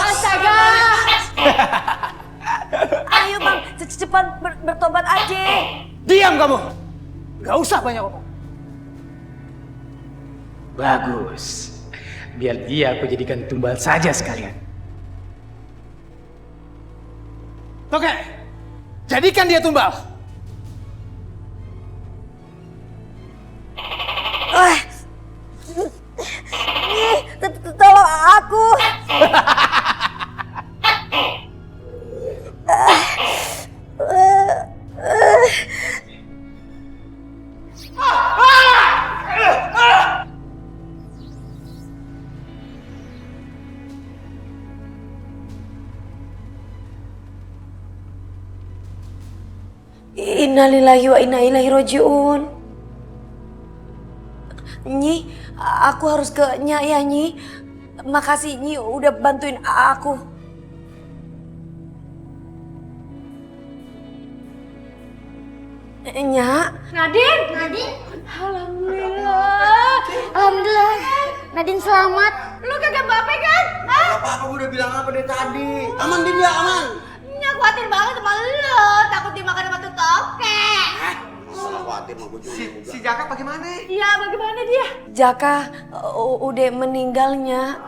Astaga. Ayo Bang, cepat bertobat aja. Diam kamu. Gak usah banyak ngomong. Bagus. Biar dia aku jadikan tumbal saja sekalian. Oke, jadikan dia tumbal. Tolong aku. Innalillahi wa inna ilaihi roji'un. Nyi, aku harus ke Nya ya Nyi. Makasih Nyi udah bantuin aku. Nya. Nadine. Alhamdulillah. Nadine selamat. Lu kagak apa-apa kan? Hah? Apa-apa, gue udah bilang apa dari tadi. Aman, Din ya, aman. Nya khawatir banget sama lu. Takut dimakan sama tuh tokek. Salah khawatir sama gue juga. Si Jaka bagaimana? Iya, bagaimana dia? Jaka udah meninggalnya.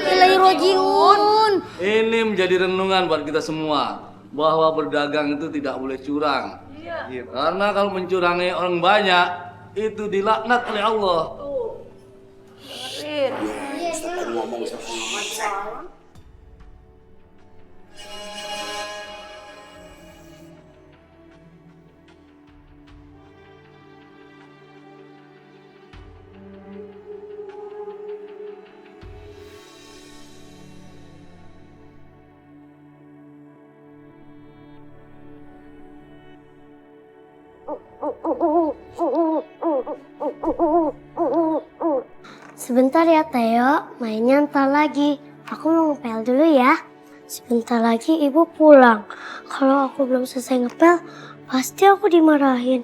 Innalillahi roji'un. Ini menjadi renungan buat kita semua bahwa berdagang itu tidak boleh curang. Iya. Karena kalau mencurangi orang banyak itu dilaknat oleh Allah. Ustaz ngomong sama Sebentar ya Teo, mainnya ntar lagi. Aku mau ngepel dulu ya. Sebentar lagi ibu pulang. Kalau aku belum selesai ngepel, pasti aku dimarahin.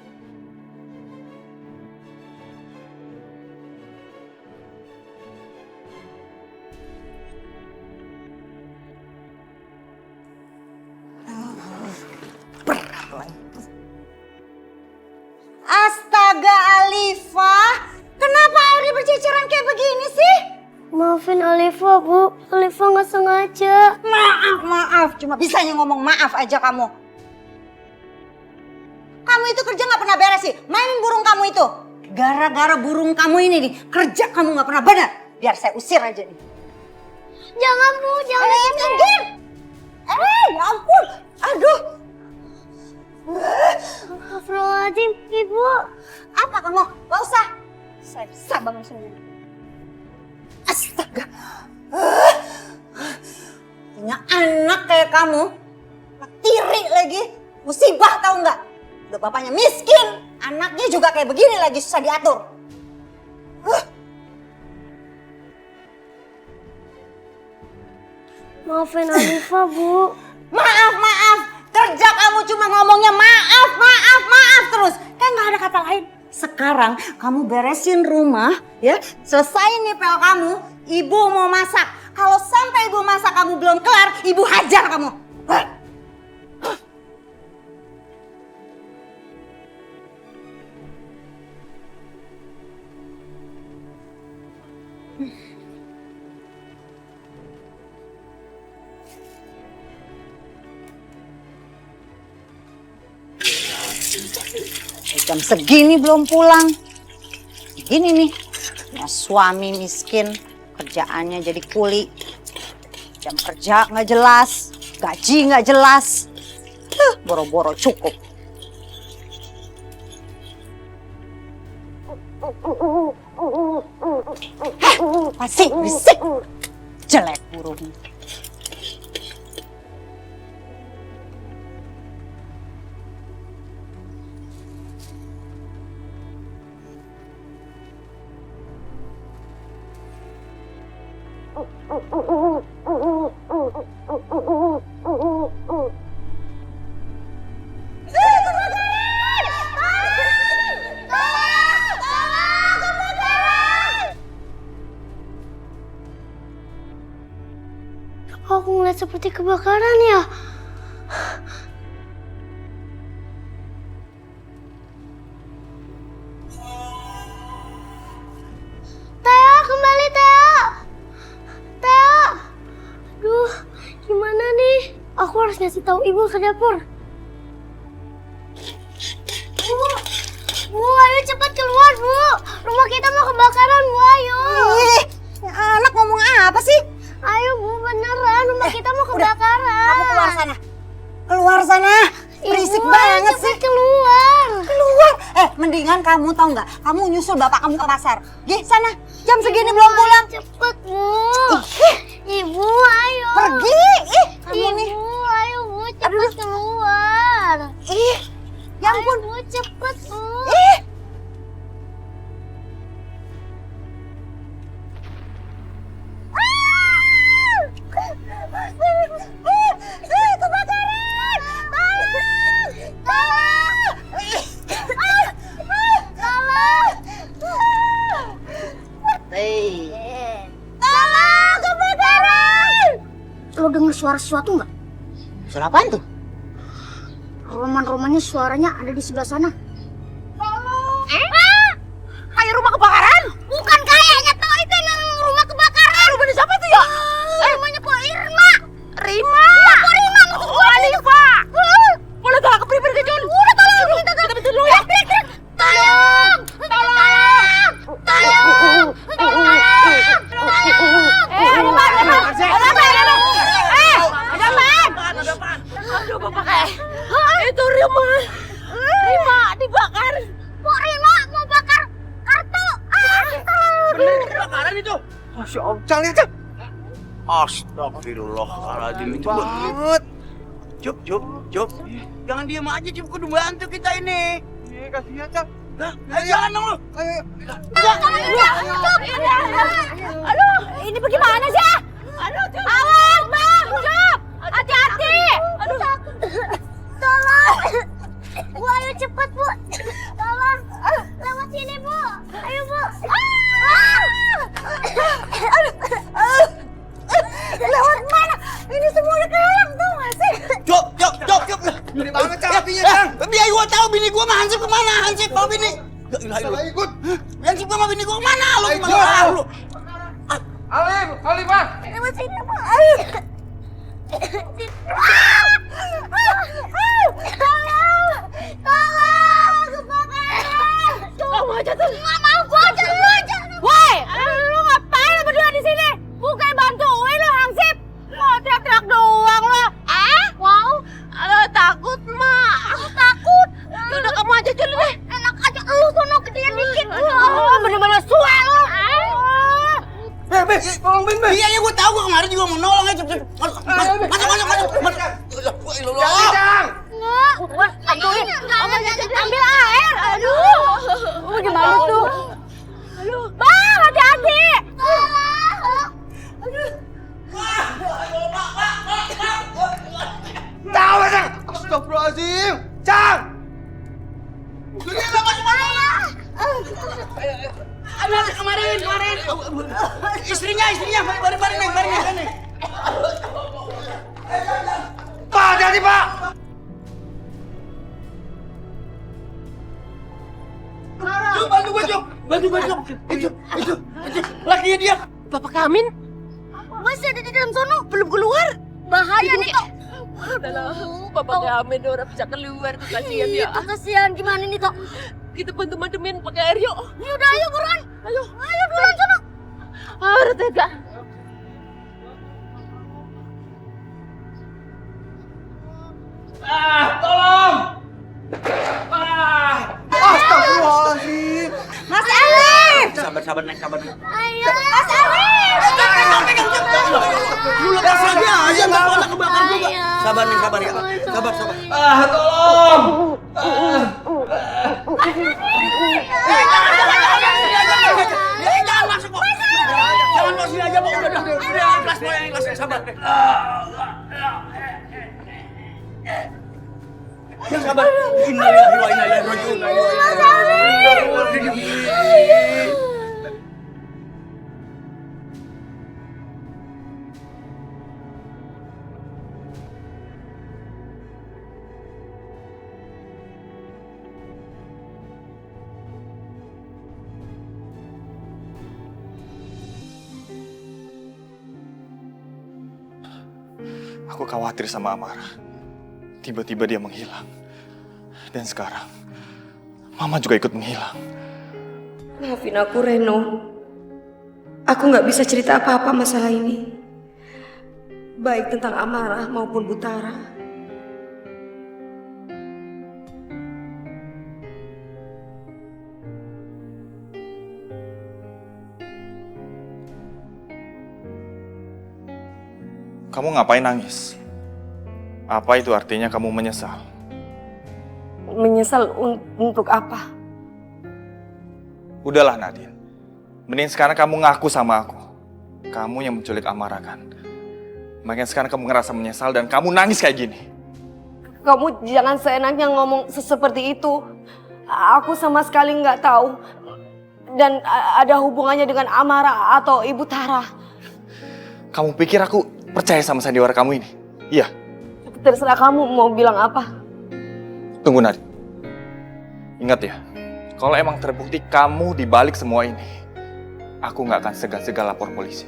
Astaga Alifah, kenapa airnya berceceran kayak begini sih? Maafin Alifah, Bu. Alifah nggak sengaja. Maaf, cuma bisanya ngomong maaf aja kamu. Kamu itu kerja nggak pernah beres sih, mainin burung kamu itu. Gara-gara burung kamu ini nih, kerja kamu nggak pernah benar. Biar saya usir aja nih. Jangan Bu, jangan. Minggir. Ya ampun, aduh. Astagfirullahaladzim, Ibu. Apa kamu? Gak usah. Saya bisa bangun sendiri. Astaga. Punya anak kayak kamu. Tiri lagi. Musibah tahu nggak? Udah bapaknya miskin. Anaknya juga kayak begini lagi susah diatur. Maafin Alifah, Bu. Maaf. Kerja kamu cuma ngomongnya maaf terus. Kayak nggak ada kata lain. Sekarang kamu beresin rumah, ya. Selesaiin ngepel kamu. Ibu mau masak. Kalau sampai ibu masak kamu belum kelar, ibu hajar kamu. Jam segini belum pulang. Gini nih, ya, suami miskin, kerjaannya jadi kuli. Jam kerja nggak jelas, gaji nggak jelas. Boro-boro cukup. Masih berisik. Jelek burung. Kok aku ngeliat seperti kebakaran ya? Teo, kembali Teo! Teo! Aduh, gimana nih? Aku harus ngasih tahu ibu ke dapur. Bu, ayo cepat keluar, Bu. Rumah kita mau kebakaran, Bu, ayo. Anak ngomong apa sih? Ayo, Bu, beneran rumah kita mau kebakaran. Kamu keluar sana. Keluar sana. Berisik banget sih. Keluar. Keluar. Mendingan kamu tahu nggak? Kamu nyusul bapak kamu ke pasar. Gih, sana. Jam segini belum pulang. Cepet, Bu. Ibu, ayo. Pergi. Kamu nih. Ibu, ayo, Bu, cepet keluar. Ya ampun. Ayo, Bu, cepet, Bu. Lo dengar suara sesuatu nggak? Suara apaan tuh? Roman-romannya suaranya ada di sebelah sana. Kayak rumah kebakaran? Bukan kayaknya, toh itu yang rumah kebakaran. Rumahnya siapa tuh ya? Rumahnya Po Irma. Rima? Iya, Po Rima. Alifa. Boleh gak kepribadi kecil? Udah, tolong. Kita betul dulu ya. Tolong. Tolong. Tolong. Tolong. Aduh, Bapak kayak itu Rima dibakar. Kok Rima mau bakar kartu? Bener kebakaran itu. Masya Allah, lihat Cak. Astagfirullahaladzim, itu banget. Cup. Jangan diam aja, Cup, kudu bantu kita ini. Iya, kasihan Cak. Ayo jalan dong lu. Aduh, ini bagaimana sih? Aduh, awas, Bang, Cup. Hati-hati. Aduh, tolong. Bu, ayo cepet, Bu. Tolong. Lewat sini, Bu. Ayo, Bu. Lewat mana? Ini semuanya kehalang tuh, masih. Cup. Gede banget Cak apinya, Cang. Biar gua tahu bini gua mah Hansip kemana? Hansip bawa bini. Salah ikut. Hansip sama bini gua kemana? Lu kemana? Lu. Alif, Pak. Lewat sini, Bu. Ayo. Tolong, kebakaran. Kamu aja tuh. Nggak mau, gua aja. Woi, lu ngapain lo berdua di sini? Bukan bantuin lo, Hansip. Mau teriak-teriak doang lo. Mau? Takut, Mak. Aku takut. Yaudah, kamu aja dulu deh. Enak aja, lu sono gedean dikit. Bener-bener suwe lo. Tolong Bin. Iya, gua tahu, gua kemarin juga mau nolong aja. Masuk. Ambil air. Aduh. Gimana tuh? Aduh. Bang, hati-hati. Tahu, Cang. Astagfirullahaladzim. Cang. Kemarin. Istrinya. Mari nih. Pak, hati-hati, Pak. Bantu gua, Cuk. Itu. Lakinya dia. Bapak Kamin? Masih ada di dalam sono, belum keluar. Bahaya nih. Aduh, Bapak Amin orang bisa keluar, tuh kasihan ya. Itu kasihan gimana nih Tok? Kita bantu mademin pakai air yuk. Ya udah ayo buruan. Ayo. Ayo buruan sana. Udah tega. Tolong! Astagfirullahaladzim. Mas Alif! Sabar, Neng, sabar, Neng. Ayo. Mas Alif. Lu lepas aja, nggak mau kebakar juga. Sabar, Neng, sabar ya. Sabar. Tolong! Jangan masuk, Pok. Jangan masuk sini aja, Pok. Udah, ikhlas, Pok, yang ikhlas, sabar. Ya, sabar. Innalillahi wa inna ilaihi raji'un. Aku khawatir sama Amara. Tiba-tiba dia menghilang. Dan sekarang, Mama juga ikut menghilang. Maafin aku, Reno. Aku nggak bisa cerita apa-apa masalah ini. Baik tentang Amara maupun Butara. Kamu ngapain nangis? Apa itu artinya kamu menyesal? Menyesal untuk apa? Udahlah Nadine. Mending sekarang kamu ngaku sama aku. Kamu yang menculik Amara kan? Makanya sekarang kamu ngerasa menyesal dan kamu nangis kayak gini. Kamu jangan seenaknya ngomong seperti itu. Aku sama sekali nggak tahu. Dan ada hubungannya dengan Amara atau Ibu Tara. Kamu pikir aku percaya sama sandiwara kamu ini? Iya. Terserah kamu mau bilang apa. Tunggu Nadine. Ingat ya, kalau emang terbukti kamu dibalik semua ini, aku nggak akan segan-segan lapor polisi.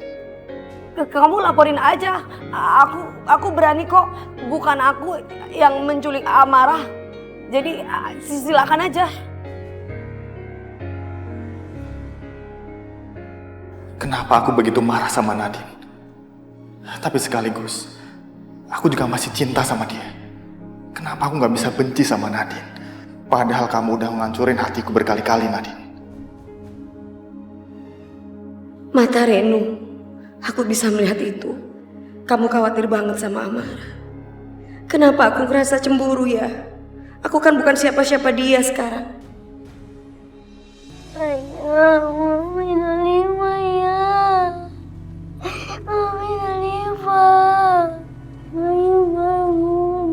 Kamu laporin aja. Aku berani kok. Bukan aku yang menculik Amara. Jadi silakan aja. Kenapa aku begitu marah sama Nadine? Tapi sekaligus, aku juga masih cinta sama dia. Kenapa aku nggak bisa benci sama Nadine? Padahal kamu udah ngancurin hatiku berkali-kali, Nadine. Mata Renu, aku bisa melihat itu. Kamu khawatir banget sama Amara. Kenapa aku ngerasa cemburu ya? Aku kan bukan siapa-siapa dia sekarang. Ayah, Mami Nalima ya. Mami Nalima. Ayo bangun.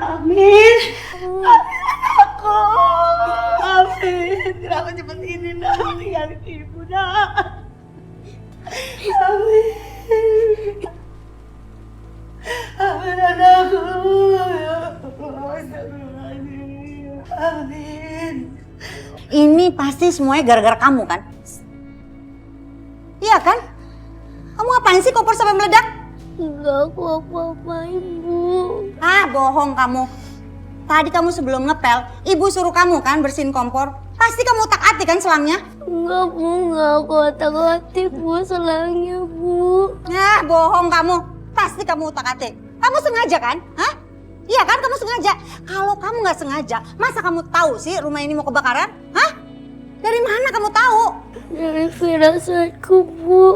Amin. Aku. Amin. Kenapa cepet ini nak? Tinggalin ibu nak. Amin. Amin anakku. Amin. Ini pasti semuanya gara-gara kamu kan? Iya kan? Kamu ngapain sih kompor sampai meledak? Enggak, aku apa-apain, Bu. Ah, bohong kamu. Tadi kamu sebelum ngepel, ibu suruh kamu kan bersihin kompor. Pasti kamu utak-atik kan selangnya? Enggak, Bu. Enggak, aku otak-atik, Bu. Selangnya, Bu. Ya, bohong kamu. Pasti kamu utak-atik. Kamu sengaja kan? Hah? Iya kan, kamu sengaja. Kalau kamu nggak sengaja, masa kamu tahu sih rumah ini mau kebakaran? Hah? Dari mana kamu tahu? Dari firasatku, Bu.